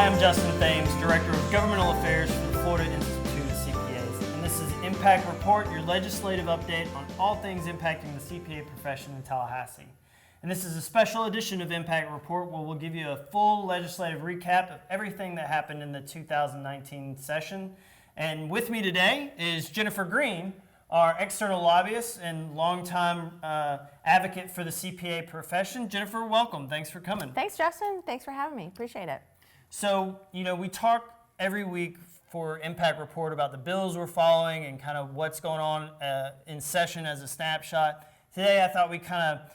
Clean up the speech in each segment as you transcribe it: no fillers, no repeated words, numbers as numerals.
Hi, I'm Justin Thames, Director of Governmental Affairs for the Florida Institute of CPAs, and this is Impact Report, your legislative update on all things impacting the CPA profession in Tallahassee. And this is a special edition of Impact Report where we'll give you a full legislative recap of everything that happened in the 2019 session. And with me today is Jennifer Green, our external lobbyist and longtime advocate for the CPA profession. Jennifer, welcome. Thanks for coming. Thanks, Justin. Thanks for having me. Appreciate it. So, we talk every week for Impact Report about the bills we're following and kind of what's going on in session as a snapshot. Today, I thought we'd kind of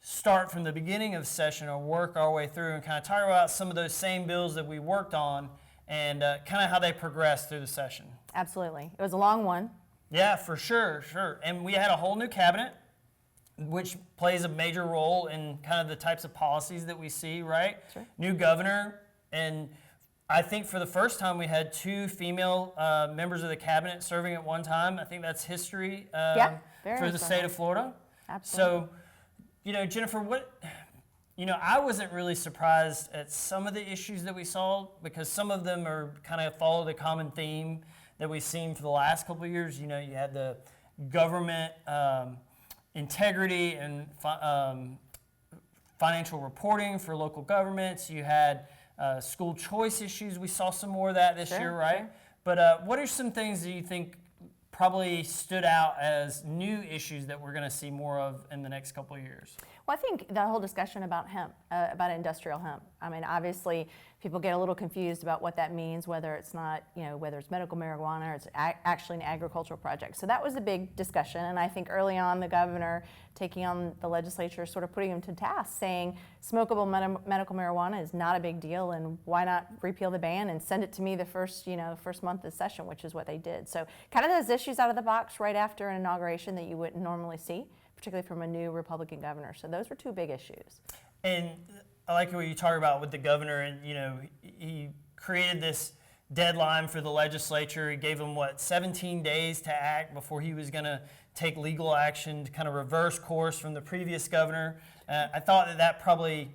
start from the beginning of session or work our way through and kind of talk about some of those same bills that we worked on and kind of how they progressed through the session. Absolutely. It was a long one. Yeah, for sure. And we had a whole new cabinet, which plays a major role in kind of the types of policies that we see, right? Sure. New governor, and I think for the first time we had two female members of the cabinet serving at one time. I think that's history for the state of Florida. Absolutely. So, Jennifer, I wasn't really surprised at some of the issues that we saw because some of them are kind of follow the common theme that we've seen for the last couple of years. You had the government integrity and financial reporting for local governments. You had school choice issues. We saw some more of that this year, right? Sure. But what are some things that you think probably stood out as new issues that we're going to see more of in the next couple of years? Well, I think the whole discussion about hemp, about industrial hemp. I mean, obviously, people get a little confused about what that means, whether it's not, whether it's medical marijuana or it's actually an agricultural project. So that was a big discussion, and I think early on the governor taking on the legislature, sort of putting them to task, saying smokable medical marijuana is not a big deal, and why not repeal the ban and send it to me the first month of session, which is what they did. So kind of those issues out of the box right after an inauguration that you wouldn't normally see, particularly from a new Republican governor. So those were two big issues. And I like what you talk about with the governor, and he created this deadline for the legislature. He gave them 17 days to act before he was going to take legal action to kind of reverse course from the previous governor. I thought that probably,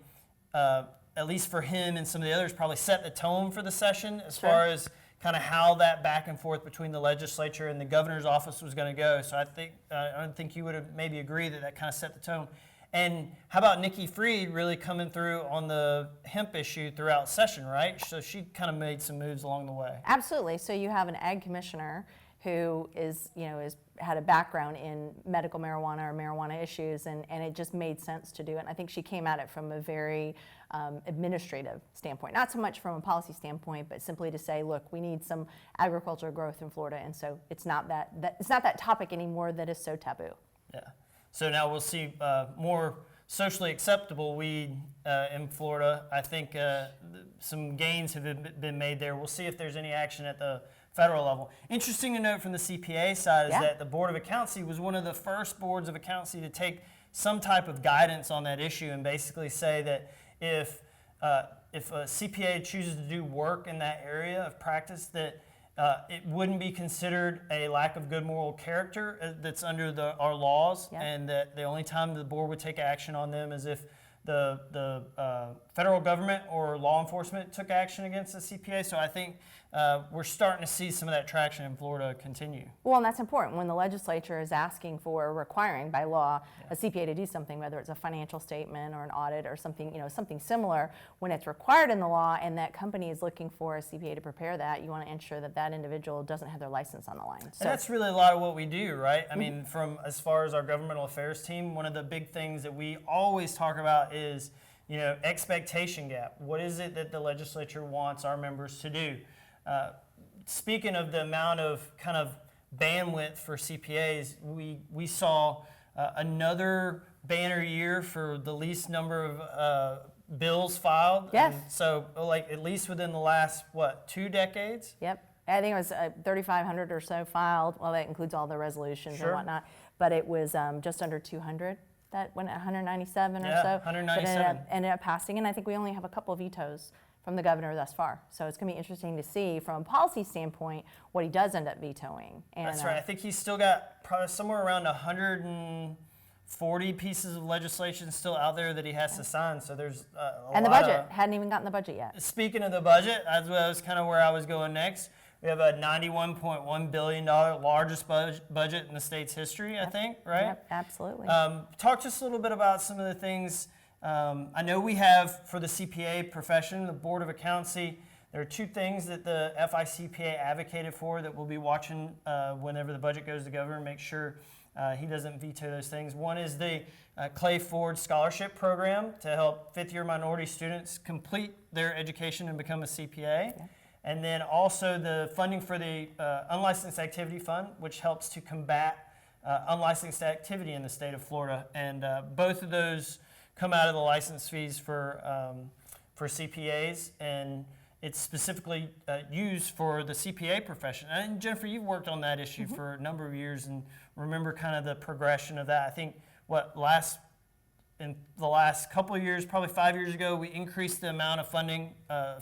at least for him and some of the others, probably set the tone for the session as far as kind of how that back and forth between the legislature and the governor's office was going to go. So I think you would have maybe agreed that kind of set the tone. And how about Nikki Fried really coming through on the hemp issue throughout session, right? So she kind of made some moves along the way. Absolutely. So you have an ag commissioner who had a background in medical marijuana or marijuana issues, and it just made sense to do it. And I think she came at it from a very administrative standpoint, not so much from a policy standpoint, but simply to say, look, we need some agricultural growth in Florida, and so it's not that topic anymore that is so taboo. Yeah. So now we'll see more socially acceptable weed in Florida. I think some gains have been made there. We'll see if there's any action at the federal level. Interesting to note from the CPA side is that the Board of Accountancy was one of the first boards of accountancy to take some type of guidance on that issue and basically say that if a CPA chooses to do work in that area of practice, that it wouldn't be considered a lack of good moral character that's under our laws, and that the only time the board would take action on them is if the federal government or law enforcement took action against the CPA. So I think we're starting to see some of that traction in Florida continue. Well, and that's important when the legislature is asking for, requiring by law, a CPA to do something, whether it's a financial statement or an audit or something, something similar. When it's required in the law and that company is looking for a CPA to prepare that, you want to ensure that that individual doesn't have their license on the line. So, and that's really a lot of what we do, right? I mean, from as far as our governmental affairs team, one of the big things that we always talk about is, expectation gap. What is it that the legislature wants our members to do? Speaking of the amount of kind of bandwidth for CPAs, we saw another banner year for the least number of bills filed. Yes. And so, at least within the last, 2 decades? Yep. I think it was 3,500 or so filed. Well, that includes all the resolutions and whatnot. But it was just under 200. That went at 197 or so. 197. Ended up passing, and I think we only have a couple of vetoes from the governor thus far. So it's going to be interesting to see from a policy standpoint what he does end up vetoing. And, that's right. I think he's still got probably somewhere around 100 and 40 pieces of legislation still out there that he has to sign. So there's And the budget, hadn't even gotten the budget yet. Speaking of the budget, that was kind of where I was going next. We have a $91.1 billion largest budget in the state's history, I think, right? Yep, absolutely. Talk to us a little bit about some of the things. I know we have for the CPA profession, the Board of Accountancy. There are two things that the FICPA advocated for that we'll be watching whenever the budget goes to governor. Make sure he doesn't veto those things. One is the Clay Ford Scholarship Program to help fifth-year minority students complete their education and become a CPA. Yeah. And then also the funding for the Unlicensed Activity Fund, which helps to combat unlicensed activity in the state of Florida. And both of those come out of the license fees for CPAs, and it's specifically used for the CPA profession. And Jennifer, you've worked on that issue for a number of years and remember kind of the progression of that. I think in the last couple of years, probably 5 years ago, we increased the amount of funding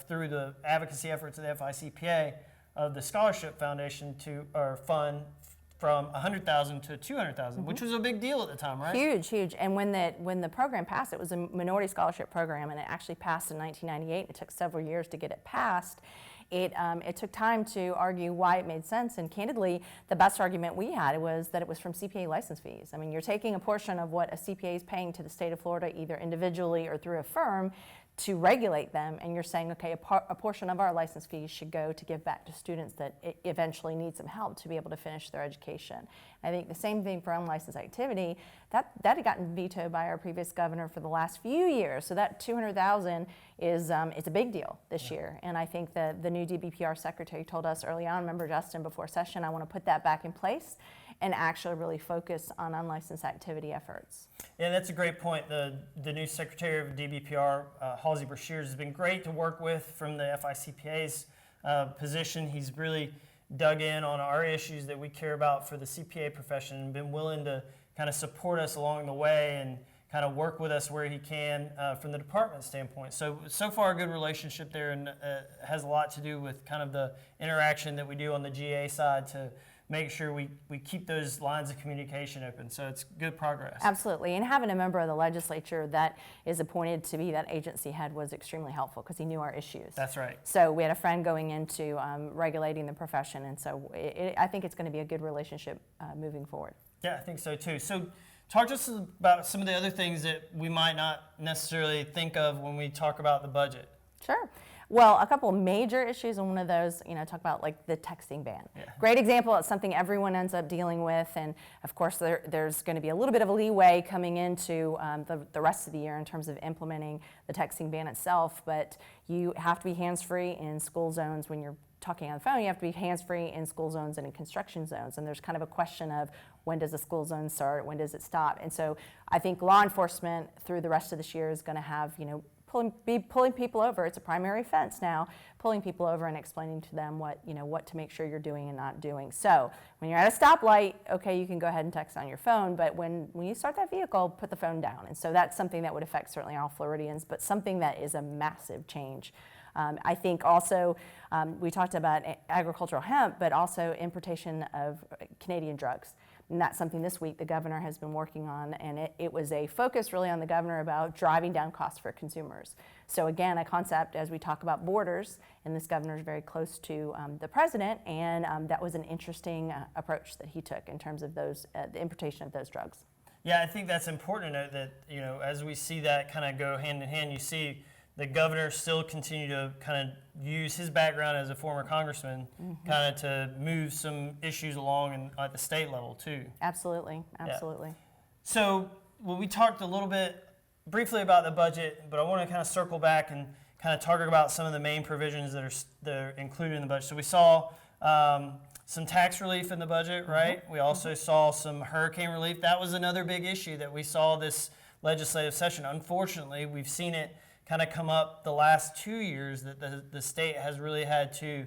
through the advocacy efforts of the FICPA of the Scholarship Foundation fund from $100,000 to $200,000, which was a big deal at the time, right? Huge, huge. And when the program passed, it was a minority scholarship program, and it actually passed in 1998. It took several years to get it passed. It took time to argue why it made sense, and candidly, the best argument we had was that it was from CPA license fees. I mean, you're taking a portion of what a CPA is paying to the state of Florida, either individually or through a firm, to regulate them, and you're saying, okay, a portion of our license fees should go to give back to students that eventually need some help to be able to finish their education. I think the same thing for unlicensed activity, that had gotten vetoed by our previous governor for the last few years, so that $200,000 is it's a big deal this year, and I think that the new DBPR secretary told us early on, remember Justin, before session, I want to put that back in place and actually really focus on unlicensed activity efforts. Yeah, that's a great point. The new Secretary of DBPR, Halsey Brashears, has been great to work with from the FICPA's position. He's really dug in on our issues that we care about for the CPA profession and been willing to kind of support us along the way and kind of work with us where he can from the department standpoint. So far a good relationship there, and has a lot to do with kind of the interaction that we do on the GA side to make sure we keep those lines of communication open. So it's good progress. Absolutely, and having a member of the legislature that is appointed to be that agency head was extremely helpful because he knew our issues. That's right. So we had a friend going into regulating the profession, and so I think it's going to be a good relationship moving forward. Yeah, I think so too. So talk to us about some of the other things that we might not necessarily think of when we talk about the budget. Sure. Well, a couple of major issues, and one of those, talk about like the texting ban. Yeah. Great example. It's something everyone ends up dealing with, and of course there's going to be a little bit of a leeway coming into the rest of the year in terms of implementing the texting ban itself, but you have to be hands-free in school zones when you're talking on the phone. You have to be hands-free in school zones and in construction zones, and there's kind of a question of when does a school zone start, when does it stop, and so I think law enforcement through the rest of this year is going to have, be pulling people over. It's a primary offense now, pulling people over and explaining to them what to make sure you're doing and not doing. So when you're at a stoplight, okay, you can go ahead and text on your phone, but when you start that vehicle, put the phone down. And so that's something that would affect certainly all Floridians, but something that is a massive change. I think also we talked about agricultural hemp, but also importation of Canadian drugs. And that's something this week the governor has been working on, and it was a focus really on the governor about driving down costs for consumers. So again, a concept as we talk about borders, and this governor is very close to the president, and that was an interesting approach that he took in terms of those the importation of those drugs. Yeah, I think that's important to note that as we see that kind of go hand in hand, you see the governor still continue to kind of use his background as a former congressman kind of to move some issues along at the state level too. Absolutely, absolutely. Yeah. So we talked a little bit briefly about the budget, but I want to kind of circle back and kind of talk about some of the main provisions that are included in the budget. So we saw some tax relief in the budget, right? We also saw some hurricane relief. That was another big issue that we saw this legislative session. Unfortunately, we've seen it kind of come up the last 2 years that the state has really had to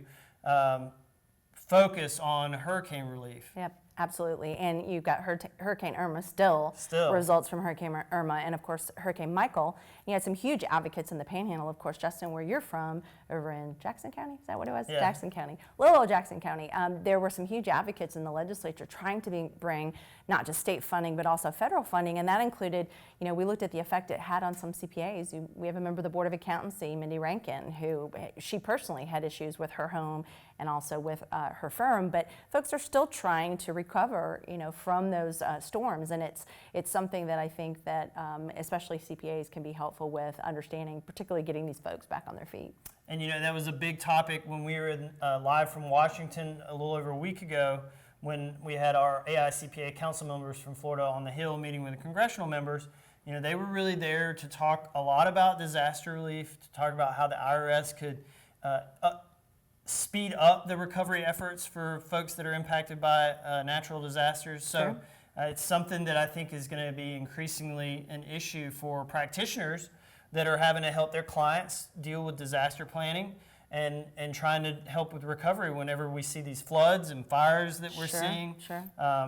focus on hurricane relief. Yep. Absolutely, and you've got Hurricane Irma still results from Hurricane Irma, and of course Hurricane Michael. You had some huge advocates in the Panhandle, of course, Justin, where you're from, over in Jackson County. Is that what it was? Yeah. Jackson County, little old Jackson County. There were some huge advocates in the legislature trying to bring not just state funding but also federal funding, and that included, we looked at the effect it had on some CPAs. We have a member of the Board of Accountancy, Mindy Rankin, who she personally had issues with her home and also with her firm, but folks are still trying to recover, from those storms, and it's something that I think that especially CPAs can be helpful with understanding, particularly getting these folks back on their feet. And that was a big topic when we were live from Washington a little over a week ago, when we had our AICPA council members from Florida on the Hill meeting with the congressional members. They were really there to talk a lot about disaster relief, to talk about how the IRS could speed up the recovery efforts for folks that are impacted by natural disasters. So Sure. It's something that I think is going to be increasingly an issue for practitioners that are having to help their clients deal with disaster planning and trying to help with recovery whenever we see these floods and fires that we're seeing. Sure.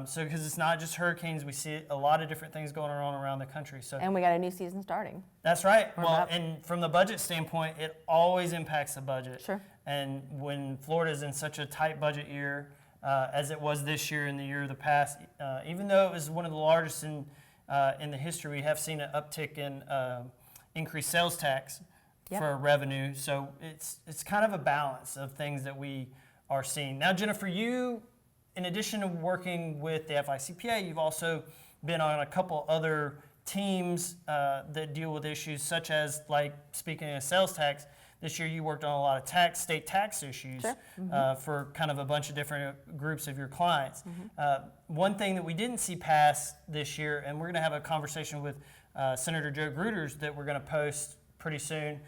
So because it's not just hurricanes, we see a lot of different things going on around the country. So And we got a new season starting. that's right. We're Well, about- and from the budget standpoint, it always impacts the budget. Sure. And when Florida's in such a tight budget year, as it was this year and the year of the past, even though it was one of the largest in the history, we have seen an uptick in increased sales tax Yep. for revenue. So it's kind of a balance of things that we are seeing. Now, Jennifer, you, in addition to working with the FICPA, you've also been on a couple other teams that deal with issues such as, like, speaking of sales tax, this year you worked on a lot of state tax issues. Sure. For kind of a bunch of different groups of your clients. One thing that we didn't see pass this year, and we're going to have a conversation with Senator Joe Gruters that we're going to post pretty soon,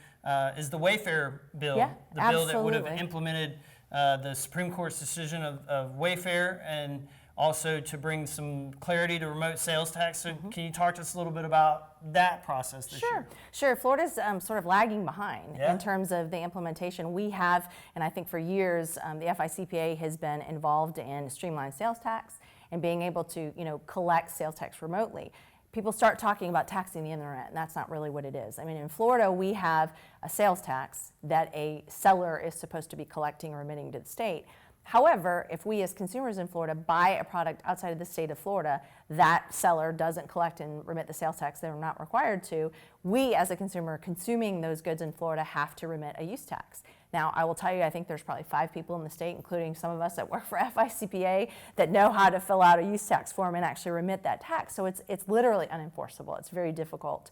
is the Wayfair bill. Yeah, the bill that would have absolutely. implemented the Supreme Court's decision of Wayfair, and also to bring some clarity to remote sales tax. So can you talk to us a little bit about that process this year? Sure. Florida's sort of lagging behind Yeah. in terms of the implementation. We have, and I think for years, the FICPA has been involved in streamlined sales tax and being able to, collect sales tax remotely. People start talking about taxing the internet, and that's not really what it is. I mean, in Florida, we have a sales tax that a seller is supposed to be collecting or remitting to the state. However, if we as consumers in Florida buy a product outside of the state of Florida, that seller doesn't collect and remit the sales tax, they're not required to, we as a consumer consuming those goods in Florida have to remit a use tax. Now, I will tell you, I think there's probably 5 people in the state, including some of us that work for FICPA, that know how to fill out a use tax form and actually remit that tax. So it's literally unenforceable. It's very difficult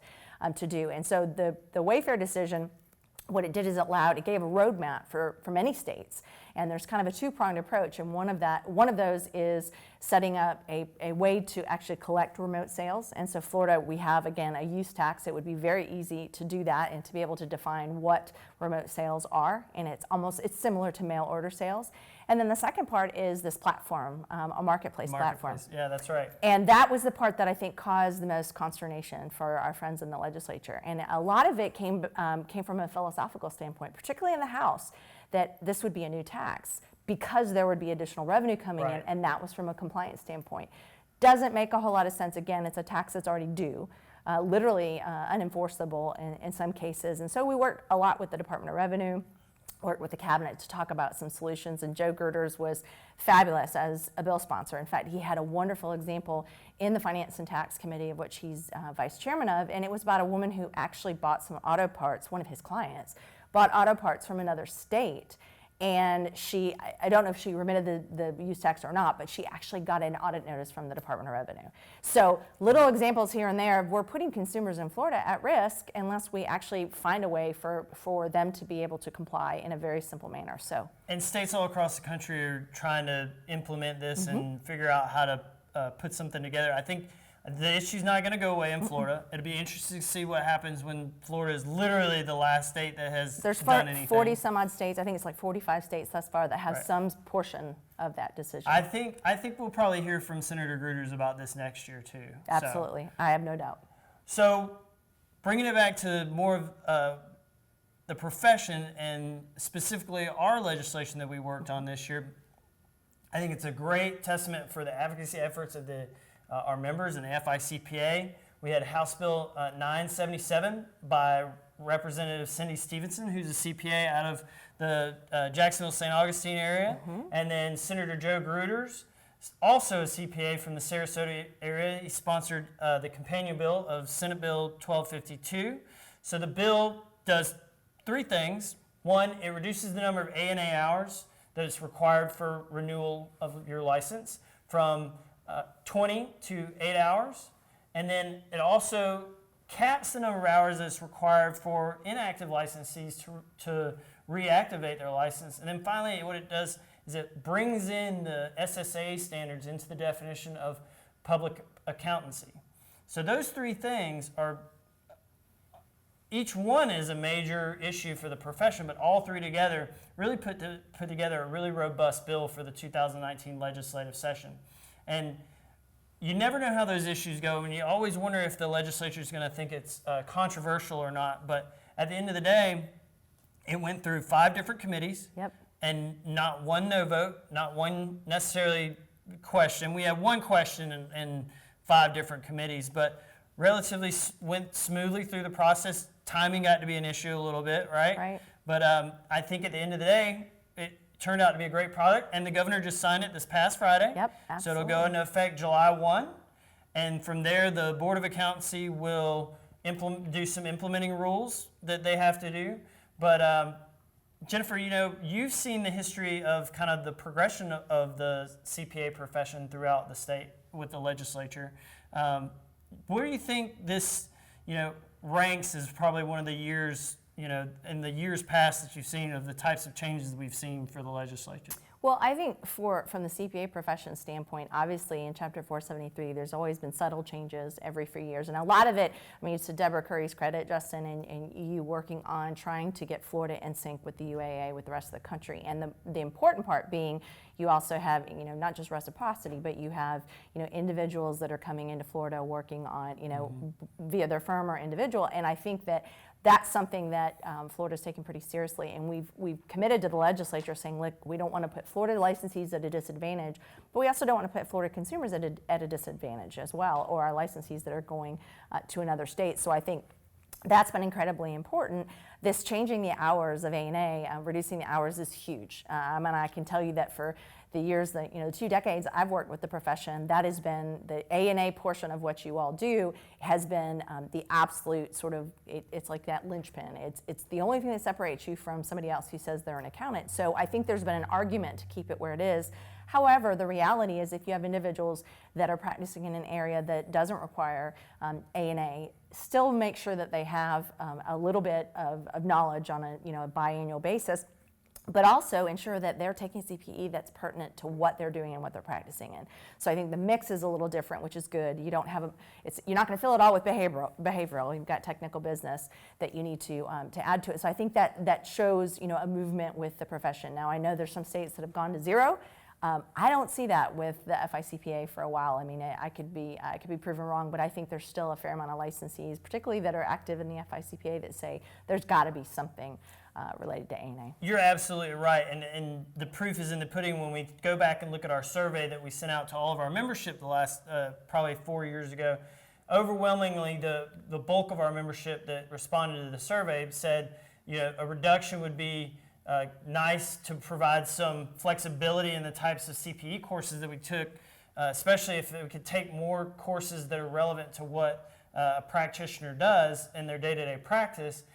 to do. And so the Wayfair decision, what it did is it gave a roadmap for many states. And there's kind of a two-pronged approach, and one of those is setting up a way to actually collect remote sales. And so Florida, we have, again, a use tax. It would be very easy to do that and to be able to define what remote sales are, and it's similar to mail order sales. And then the second part is this platform, a marketplace platform. Yeah, that's right. And that was the part that I think caused the most consternation for our friends in the legislature. And a lot of it came from a philosophical standpoint, particularly in the House, that this would be a new tax because there would be additional revenue coming in, and that was from a compliance standpoint. Doesn't make a whole lot of sense. Again, it's a tax that's already due, literally unenforceable in some cases. And so we worked a lot with the Department of Revenue, worked with the cabinet to talk about some solutions, and Joe Gruters was fabulous as a bill sponsor. In fact, he had a wonderful example in the Finance and Tax Committee, of which he's vice chairman of, and it was about a woman who actually bought some auto parts, one of his clients, bought auto parts from another state, and I don't know if she remitted the use tax or not, but she actually got an audit notice from the Department of Revenue. So little examples here and there, we're putting consumers in Florida at risk unless we actually find a way for them to be able to comply in a very simple manner. So, and states all across the country are trying to implement this and figure out how to put something together. I think the issue's not going to go away in Florida. It'll be interesting to see what happens when Florida is literally the last state that has done anything. 40 some odd states. I think it's like 45 states thus far that have some portion of that decision. I think we'll probably hear from Senator Gruters about this next year too. Absolutely, I have no doubt. So bringing it back to more of the profession and specifically our legislation that we worked on this year, I think it's a great testament for the advocacy efforts of our members in the FICPA. We had House Bill 977 by Representative Cindy Stevenson, who's a CPA out of the Jacksonville-St. Augustine area, and then Senator Joe Gruters, also a CPA from the Sarasota area. He sponsored the companion bill of Senate Bill 1252. So the bill does three things. One, it reduces the number of ANA hours that is required for renewal of your license from 20 to 8 hours. And then it also caps the number of hours that's required for inactive licensees to reactivate their license. And then finally, what it does is it brings in the SSA standards into the definition of public accountancy. So those three things are, each one is a major issue for the profession, but all three together really put together a really robust bill for the 2019 legislative session. And you never know how those issues go, and you always wonder if the legislature is going to think it's controversial or not. But at the end of the day, it went through 5 different committees, and not one no vote, not one necessarily question. We had one question in 5 different committees, but relatively went smoothly through the process. Timing got to be an issue a little bit, right? Right. But I think at the end of the day, it turned out to be a great product, and the governor just signed it this past Friday. Yep, So absolutely. it'll go into effect July 1, and from there, the Board of Accountancy will do some implementing rules that they have to do. But Jennifer, you've seen the history of kind of the progression of the CPA profession throughout the state with the legislature. Where do you think this, ranks as probably one of the years, in the years past that you've seen of the types of changes we've seen for the legislature? Well, I think from the CPA profession standpoint, obviously in Chapter 473, there's always been subtle changes every few years. And a lot of it, it's to Deborah Curry's credit, Justin, and you working on trying to get Florida in sync with the UAA, with the rest of the country. And the important part being, you also have, not just reciprocity, but you have, individuals that are coming into Florida working on, via their firm or individual. And I think that's something that Florida's taken pretty seriously, and we've committed to the legislature saying, look, we don't want to put Florida licensees at a disadvantage, but we also don't want to put Florida consumers at a disadvantage as well, or our licensees that are going to another state. So I think that's been incredibly important. This changing the hours of ANA, reducing the hours is huge. And I can tell you that for the years that, 2 decades I've worked with the profession, that has been the ANA portion of what you all do has been the absolute sort of, it's like that linchpin. It's the only thing that separates you from somebody else who says they're an accountant. So I think there's been an argument to keep it where it is. However, the reality is if you have individuals that are practicing in an area that doesn't require ANA, still make sure that they have a little bit of knowledge on a biannual basis, but also ensure that they're taking CPE that's pertinent to what they're doing and what they're practicing in. So I think the mix is a little different, which is good. You don't have you're not going to fill it all with behavioral. You've got technical business that you need to add to it. So I think that shows a movement with the profession. Now I know there's some states that have gone to 0. I don't see that with the FICPA for a while. I could be proven wrong, but I think there's still a fair amount of licensees, particularly that are active in the FICPA, that say there's got to be something related to ANA. You're absolutely right, and the proof is in the pudding when we go back and look at our survey that we sent out to all of our membership the last probably 4 years ago. Overwhelmingly, the bulk of our membership that responded to the survey said a reduction would be nice to provide some flexibility in the types of CPE courses that we took, especially if we could take more courses that are relevant to what a practitioner does in their day-to-day practice.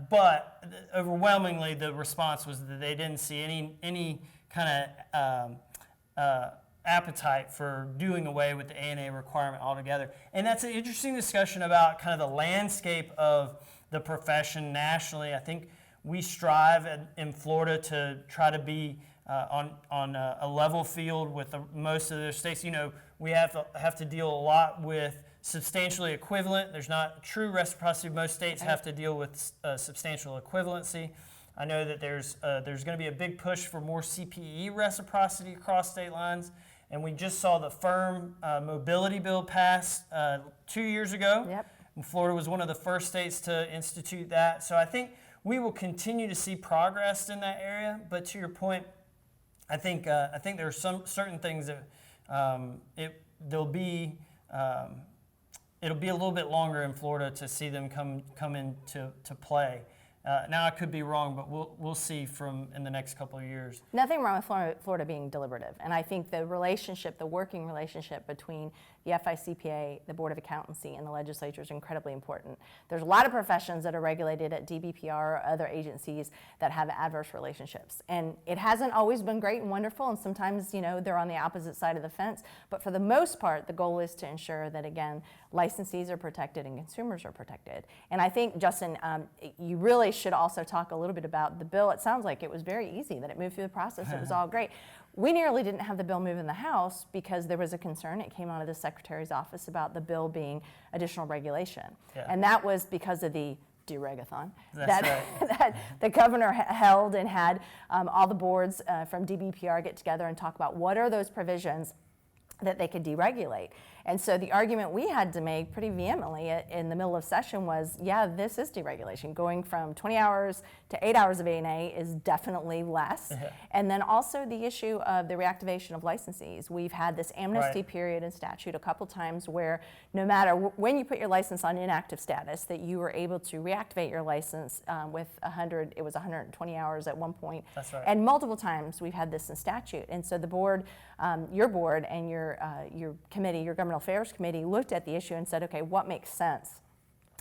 But overwhelmingly, the response was that they didn't see any kind of appetite for doing away with the ANA requirement altogether. And that's an interesting discussion about kind of the landscape of the profession nationally. I think we strive in Florida to try to be on a level field with most of the states. We have to deal a lot with substantially equivalent. There's not true reciprocity. Most states have to deal with substantial equivalency. I know that there's going to be a big push for more CPE reciprocity across state lines, and we just saw the firm mobility bill pass 2 years ago. Yep. And Florida was one of the first states to institute that. So I think we will continue to see progress in that area. But to your point, I think there are some certain things that there'll be it'll be a little bit longer in Florida to see them come into play. Now I could be wrong, but we'll see in the next couple of years. Nothing wrong with Florida being deliberative, and I think the working relationship between the FICPA, the Board of Accountancy, and the legislature is incredibly important. There's a lot of professions that are regulated at DBPR or other agencies that have adverse relationships, and it hasn't always been great and wonderful, and sometimes they're on the opposite side of the fence, but for the most part, the goal is to ensure that, again, licensees are protected and consumers are protected. And I think, Justin, you really should also talk a little bit about the bill. It sounds like it was very easy, that it moved through the process. It was all great. We nearly didn't have the bill move in the House because there was a concern. It came out of the Secretary's office about the bill being additional regulation. Yeah. And that was because of the deregathon That's that, right. that the governor held and had all the boards from DBPR get together and talk about what are those provisions that they could deregulate. And so the argument we had to make pretty vehemently in the middle of session was, yeah, this is deregulation. Going from 20 hours to 8 hours of ANA is definitely less. And then also the issue of the reactivation of licensees. We've had this amnesty period in statute a couple times where no matter when you put your license on inactive status, that you were able to reactivate your license with 120 hours at one point. That's right. And multiple times we've had this in statute. And so the board, your board and your committee, your Governmental Affairs Committee, looked at the issue and said, okay, what makes sense?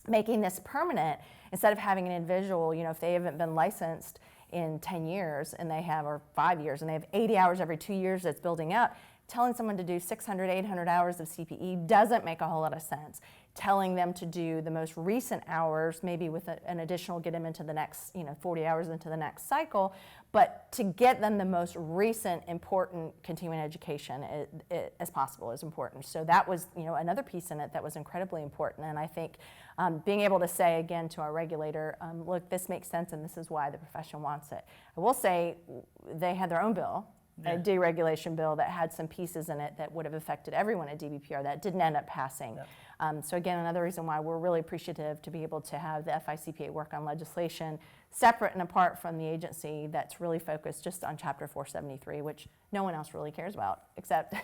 Making this permanent instead of having an individual, if they haven't been licensed in 10 years and they have, or 5 years, and they have 80 hours every 2 years that's building up, telling someone to do 600, 800 hours of CPE doesn't make a whole lot of sense. Telling them to do the most recent hours, maybe with an additional, get them into the next, 40 hours into the next cycle, but to get them the most recent important continuing education as possible is important. So that was, another piece in it that was incredibly important. And I think being able to say again to our regulator, look, this makes sense and this is why the profession wants it. I will say they had their own bill, a deregulation bill that had some pieces in it that would have affected everyone at DBPR that didn't end up passing. So again, another reason why we're really appreciative to be able to have the FICPA work on legislation separate and apart from the agency that's really focused just on Chapter 473, which no one else really cares about except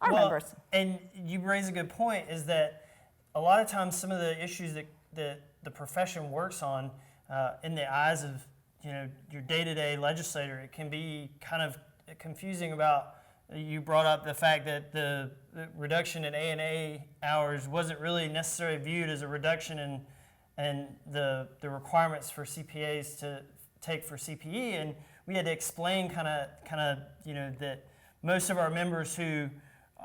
our members. And you raise a good point, is that a lot of times some of the issues that the profession works on in the eyes of your day-to-day legislator, it can be kind of confusing about. You brought up the fact that the reduction in ANA hours wasn't really necessarily viewed as a reduction in the requirements for CPAs to take for CPE, and we had to explain kind of that most of our members who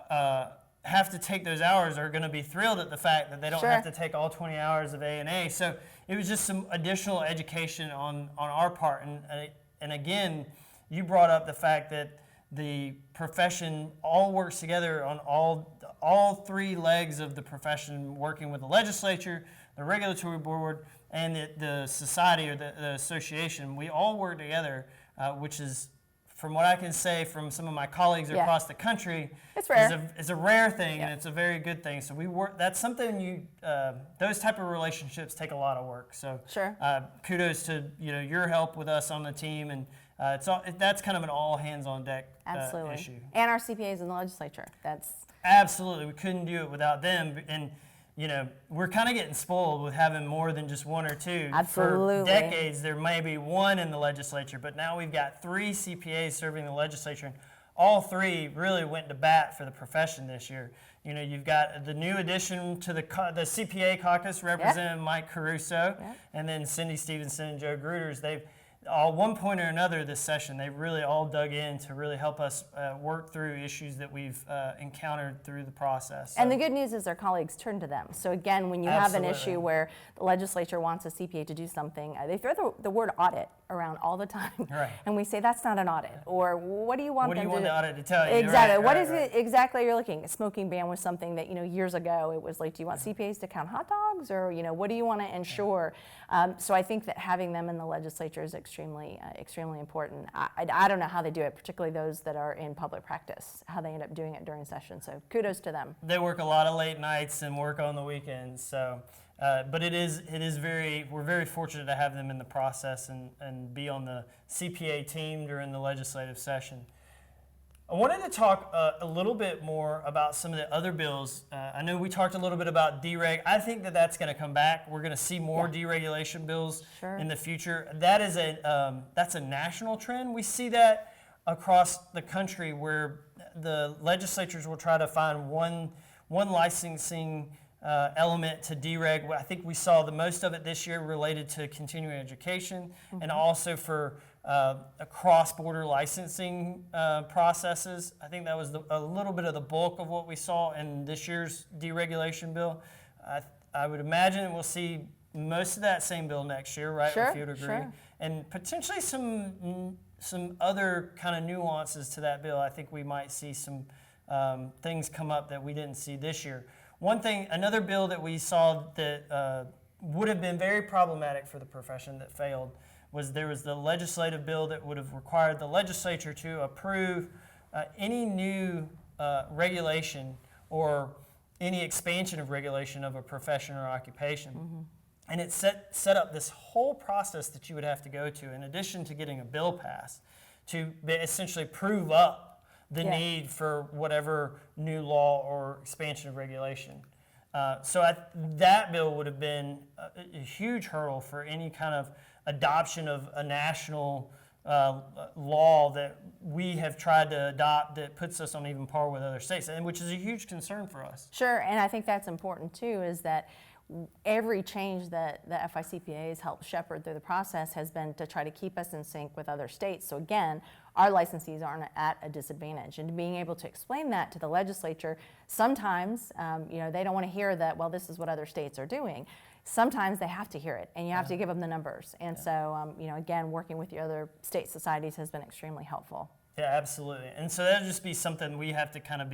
have to take those hours are going to be thrilled at the fact that they don't have to take all 20 hours of ANA. So it was just some additional education on our part, and again, you brought up the fact that the profession all works together on all three legs of the profession, working with the legislature, the regulatory board, and the society or the association. We all work together, which is, from what I can say from some of my colleagues across the country, it's rare. It's a rare thing, and it's a very good thing. So we work. That's something those type of relationships take a lot of work. So kudos to your help with us on the team, and that's kind of an all hands on deck issue. And our CPAs in the legislature. That's absolutely, we couldn't do it without them. And we're kind of getting spoiled with having more than just one or two. Absolutely. For decades, there may be one in the legislature, but now we've got 3 CPAs serving the legislature. And all 3 really went to bat for the profession this year. You've got the new addition to the CPA caucus, Representative Mike Caruso, and then Cindy Stevenson and Joe Gruters. They've all, one point or another this session, they really all dug in to really help us work through issues that we've encountered through the process. And the good news is our colleagues turn to them. So again, when you have an issue where the legislature wants a CPA to do something, they throw the word audit around all the time. Right. And we say, that's not an audit. Or what do you want them to do? What do you want the audit to tell you? Exactly. What is it exactly you're looking? A smoking ban was something that, years ago, it was like, do you want CPAs to count hot dogs? Or, what do you want to ensure? So I think that having them in the legislature is extremely important. I don't know how they do it, particularly those that are in public practice, how they end up doing it during session. So kudos to them. They work a lot of late nights and work on the weekends. So, but we're very fortunate to have them in the process and be on the CPA team during the legislative session. I wanted to talk a little bit more about some of the other bills. I know we talked a little bit about dereg. I think that that's going to come back. We're going to see more deregulation bills in the future. That is that's a national trend. We see that across the country where the legislatures will try to find one licensing element to dereg. I think we saw the most of it this year related to continuing education and also for cross-border licensing processes. I think that was a little bit of the bulk of what we saw in this year's deregulation bill. I would imagine we'll see most of that same bill next year, right? If you'd agree. Sure. And potentially some other kind of nuances to that bill. I think we might see some things come up that we didn't see this year. Another bill that we saw that would have been very problematic for the profession that failed was the legislative bill that would have required the legislature to approve any new regulation or any expansion of regulation of a profession or occupation. And it set up this whole process that you would have to go to, in addition to getting a bill passed, to essentially prove up the need for whatever new law or expansion of regulation. That bill would have been a huge hurdle for any kind of adoption of a national law that we have tried to adopt that puts us on even par with other states, and which is a huge concern for us. Sure, and I think that's important too, is that every change that the FICPAs helped shepherd through the process has been to try to keep us in sync with other states. So again, our licensees aren't at a disadvantage. And being able to explain that to the legislature, sometimes they don't want to hear that, well, this is what other states are doing. Sometimes they have to hear it, and you have to give them the numbers. And so, again, working with the other state societies has been extremely helpful. Yeah, absolutely. And so that'll just be something we have to kind of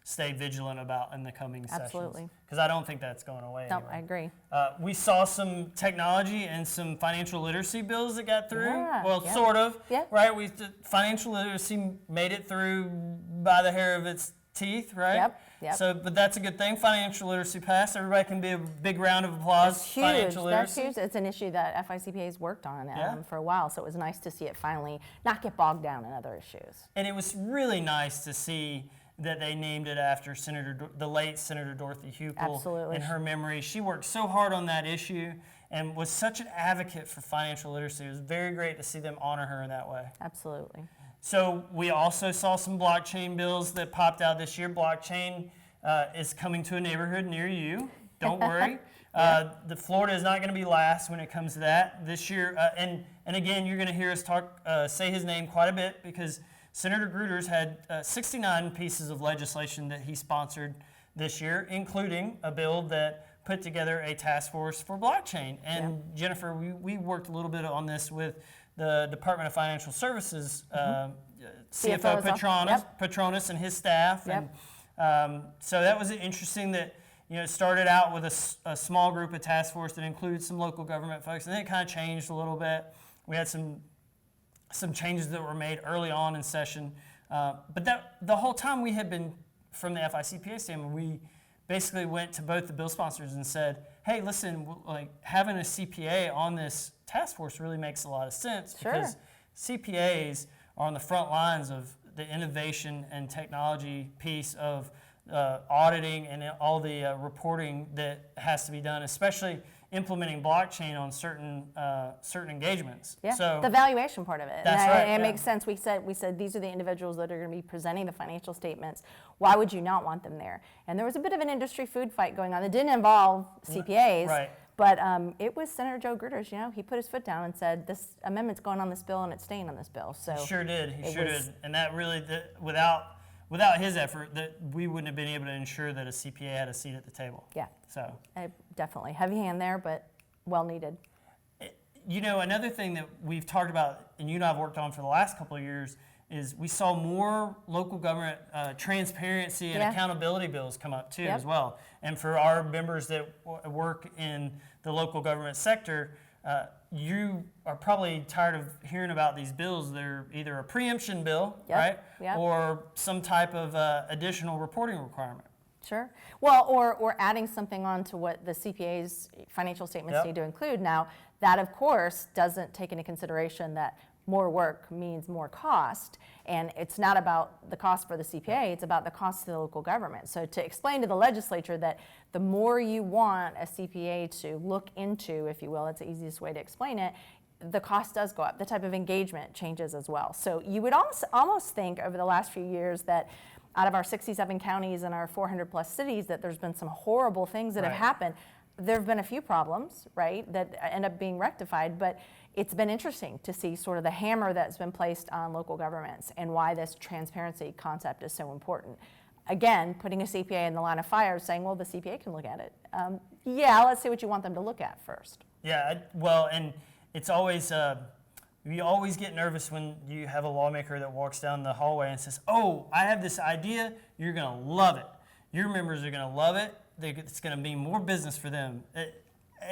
stay vigilant about in the coming sessions. Because I don't think that's going away No, anyway. I agree. We saw some technology and some financial literacy bills that got through. Sort of. Yeah. Right? Financial literacy made it through by the hair of its teeth, right? Yep. So, but that's a good thing. Financial literacy passed. Everybody can be a big round of applause. It's huge. Financial literacy. That's huge. It's an issue that FICPA's worked on Yeah. for a while, so it was nice to see it finally not get bogged down in other issues. And it was really nice to see that they named it after the late Senator Dorothy Hupel. Absolutely. In her memory. She worked so hard on that issue and was such an advocate for financial literacy. It was very great to see them honor her in that way. Absolutely. So we also saw some blockchain bills that popped out this year. Blockchain is coming to a neighborhood near you. Don't worry. The Florida is not going to be last when it comes to that this year. And again, you're going to hear us say his name quite a bit because Senator Gruters had 69 pieces of legislation that he sponsored this year, including a bill that put together a task force for blockchain. And Jennifer, we worked a little bit on this with the Department of Financial Services CFO Petronas and his staff. And so that was interesting that it started out with a small group of task force that included some local government folks, and then it kind of changed a little bit. We had some changes that were made early on in session. But the whole time we had been, from the FICPA standpoint, we basically went to both the bill sponsors and said, hey, listen, having a CPA on this task force really makes a lot of sense because CPAs are on the front lines of the innovation and technology piece of auditing and all the reporting that has to be done, especially implementing blockchain on certain engagements. Yeah, so the valuation part of it. That's right. It makes sense. We said these are the individuals that are going to be presenting the financial statements. Why would you not want them there? And there was a bit of an industry food fight going on that didn't involve CPAs. Right. But it was Senator Joe Gruters. He put his foot down and said, "This amendment's going on this bill, and it's staying on this bill." So he sure did. He sure did. And that really, without his effort, that we wouldn't have been able to ensure that a CPA had a seat at the table. Yeah. So definitely heavy hand there, but well needed. Another thing that we've talked about, and you and I have worked on for the last couple of years, is we saw more local government transparency and accountability bills come up too as well. And for our members that work in the local government sector, you are probably tired of hearing about these bills. They're either a preemption bill, right, or some type of additional reporting requirement. Sure. Well, or adding something on to what the CPA's financial statements need to include. Now, that, of course, doesn't take into consideration that more work means more cost, and it's not about the cost for the CPA, it's about the cost to the local government. So to explain to the legislature that the more you want a CPA to look into, if you will, it's the easiest way to explain it, the cost does go up. The type of engagement changes as well. So you would almost think over the last few years that out of our 67 counties and our 400 plus cities that there's been some horrible things that have happened. There have been a few problems, right, that end up being rectified, but it's been interesting to see sort of the hammer that's been placed on local governments and why this transparency concept is so important. Again, putting a CPA in the line of fire, saying, well, the CPA can look at it. Yeah, let's see what you want them to look at first. Yeah, well, and it's always, you always get nervous when you have a lawmaker that walks down the hallway and says, oh, I have this idea, you're going to love it. Your members are going to love it. It's going to be more business for them.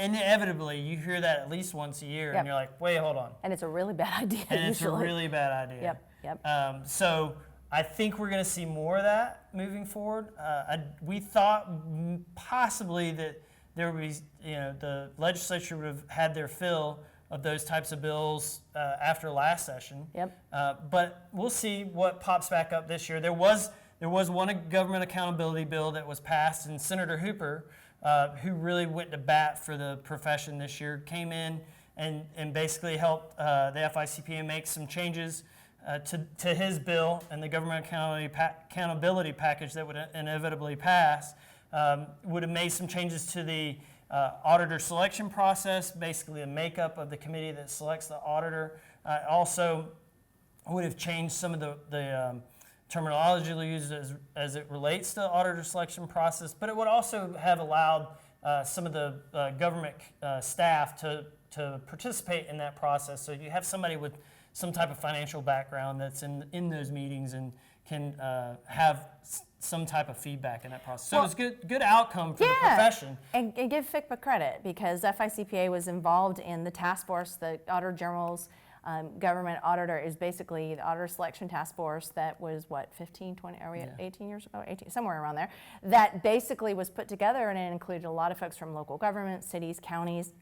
Inevitably, you hear that at least once a year, and you're like, wait, hold on. And it's a really bad idea. And usually. it's a really bad idea. Yep. So I think we're going to see more of that moving forward. We thought possibly that there would be, the legislature would have had their fill of those types of bills after last session. Yep. But we'll see what pops back up this year. There was one government accountability bill that was passed, and Senator Hooper, who really went to bat for the profession this year, came in and basically helped the FICPA make some changes to his bill, and the government accountability package that would inevitably pass would have made some changes to the auditor selection process, basically the makeup of the committee that selects the auditor. Also would have changed some of the terminology used as it relates to the auditor selection process, but it would also have allowed some of the government staff to participate in that process. So you have somebody with some type of financial background that's in those meetings and can have some type of feedback in that process. So it's good outcome for the profession. And give FICPA credit, because FICPA was involved in the task force. The Auditor General's government auditor is basically the auditor selection task force that was, 15, 20, are we at 18 years ago? 18, somewhere around there. That basically was put together, and it included a lot of folks from local government, cities, counties,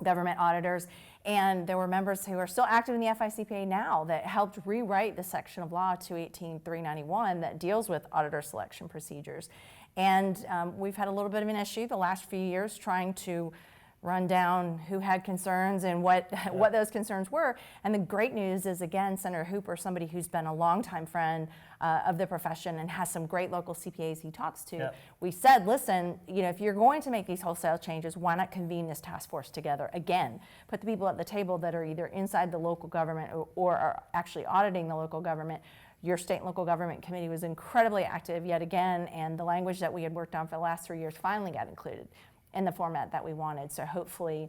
government auditors, and there were members who are still active in the FICPA now that helped rewrite the section of law 218-391 that deals with auditor selection procedures. And we've had a little bit of an issue the last few years trying to run down who had concerns and what those concerns were. And the great news is, again, Senator Hooper, somebody who's been a longtime friend of the profession and has some great local CPAs he talks to. We said, listen, if you're going to make these wholesale changes, why not convene this task force together again? Put the people at the table that are either inside the local government or are actually auditing the local government. Your state and local government committee was incredibly active yet again, and the language that we had worked on for the last 3 years finally got included in the format that we wanted. So hopefully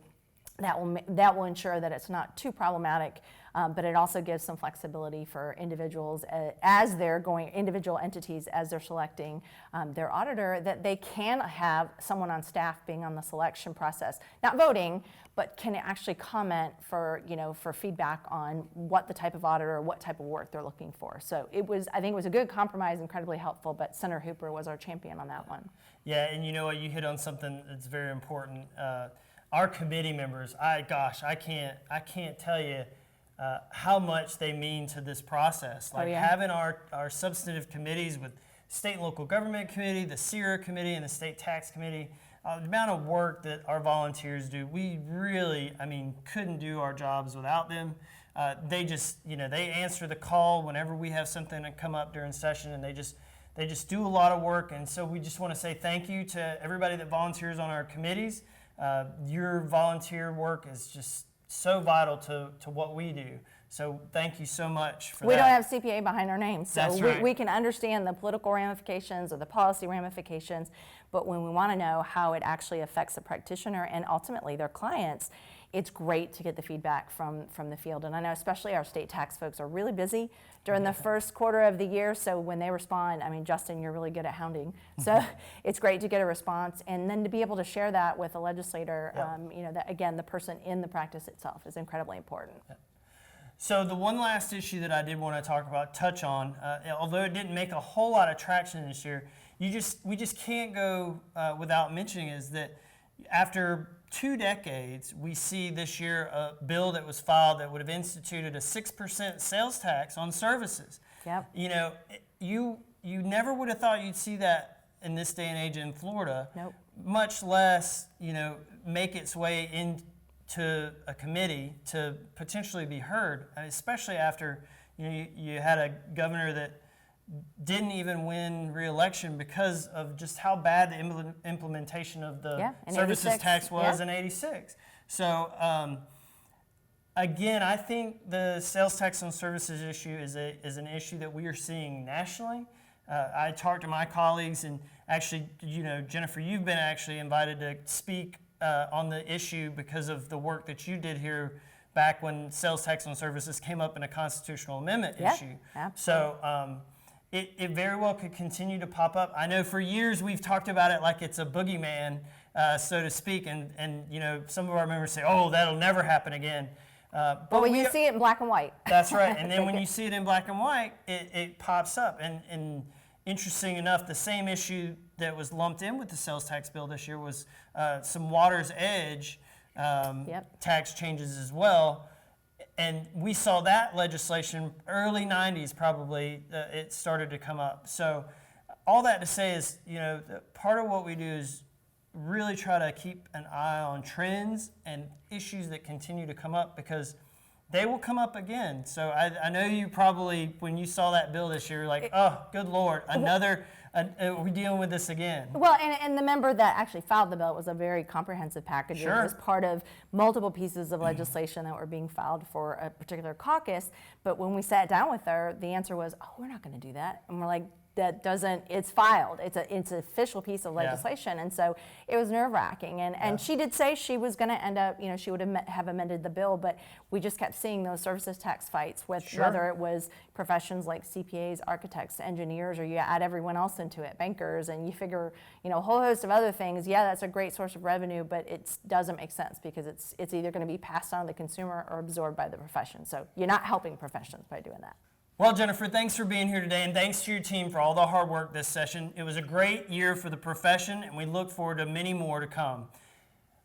that will ensure that it's not too problematic, but it also gives some flexibility for individuals as they're going, individual entities as they're selecting their auditor, that they can have someone on staff being on the selection process, not voting, but can actually comment for feedback on what the type of auditor, what type of work they're looking for. So I think it was a good compromise, incredibly helpful, but Senator Hooper was our champion on that one. Yeah, and you hit on something that's very important. Our committee members, I can't tell you how much they mean to this process. Like having our substantive committees with state and local government committee, the CERA committee, and the state tax committee, the amount of work that our volunteers do, we really, couldn't do our jobs without them. They just, they answer the call whenever we have something that come up during session, and they just do a lot of work. And so we just want to say thank you to everybody that volunteers on our committees. Your volunteer work is just so vital to what we do. So thank you so much for that. We don't have CPA behind our name, so That's right. we can understand the political ramifications or the policy ramifications, but when we want to know how it actually affects the practitioner and ultimately their clients, it's great to get the feedback from the field. And I know especially our state tax folks are really busy during the first quarter of the year, so when they respond, Justin, you're really good at hounding. So it's great to get a response, and then to be able to share that with a legislator, that again, the person in the practice itself is incredibly important. So the one last issue that I did want to touch on, although it didn't make a whole lot of traction this year, we just can't go without mentioning is that after 2 decades, we see this year a bill that was filed that would have instituted a 6% sales tax on services. Yep. You know, you never would have thought you'd see that in this day and age in Florida. Nope. Much less, you know, make its way into a committee to potentially be heard, especially after, you know, you had a governor that didn't even win re-election because of just how bad the implementation of the services 86. tax was in '86. So again, I think the sales tax on services issue is an issue that we are seeing nationally. I talked to my colleagues, and actually, you know, Jennifer, you've been actually invited to speak on the issue because of the work that you did here back when sales tax on services came up in a constitutional amendment issue. Absolutely. So it very well could continue to pop up. I know for years we've talked about it like it's a boogeyman, so to speak, and you know, some of our members say, "Oh, that'll never happen again." But when you see it in black and white. That's right. And then when you see it in black and white, it pops up. And interesting enough, the same issue that was lumped in with the sales tax bill this year was some Water's Edge tax changes as well. And we saw that legislation early 90s probably, it started to come up. So all that to say is, you know, part of what we do is really try to keep an eye on trends and issues that continue to come up, because they will come up again. So I know you probably, when you saw that bill this year, you're like, oh, good Lord, we're dealing with this again. Well, and the member that actually filed the bill, it was a very comprehensive package. Sure. It was part of multiple pieces of legislation that were being filed for a particular caucus. But when we sat down with her, the answer was, oh, we're not going to do that. And we're like, that doesn't, it's filed. It's an official piece of legislation. And so it was nerve-wracking. And she did say she was going to end up, you know, she would have amended the bill, but we just kept seeing those services tax fights with whether it was professions like CPAs, architects, engineers, or you add everyone else into it, bankers, and you figure, you know, a whole host of other things. Yeah, that's a great source of revenue, but it doesn't make sense because it's either going to be passed on to the consumer or absorbed by the profession. So you're not helping professions by doing that. Well, Jennifer, thanks for being here today, and thanks to your team for all the hard work this session. It was a great year for the profession, and we look forward to many more to come.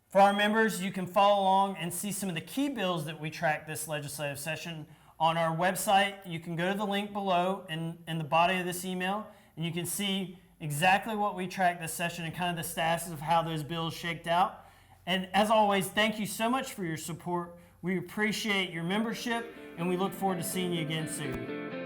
For our members, you can follow along and see some of the key bills that we tracked this legislative session on our website. You can go to the link below in the body of this email, and you can see exactly what we tracked this session and kind of the status of how those bills shaked out. And as always, thank you so much for your support. We appreciate your membership, and we look forward to seeing you again soon.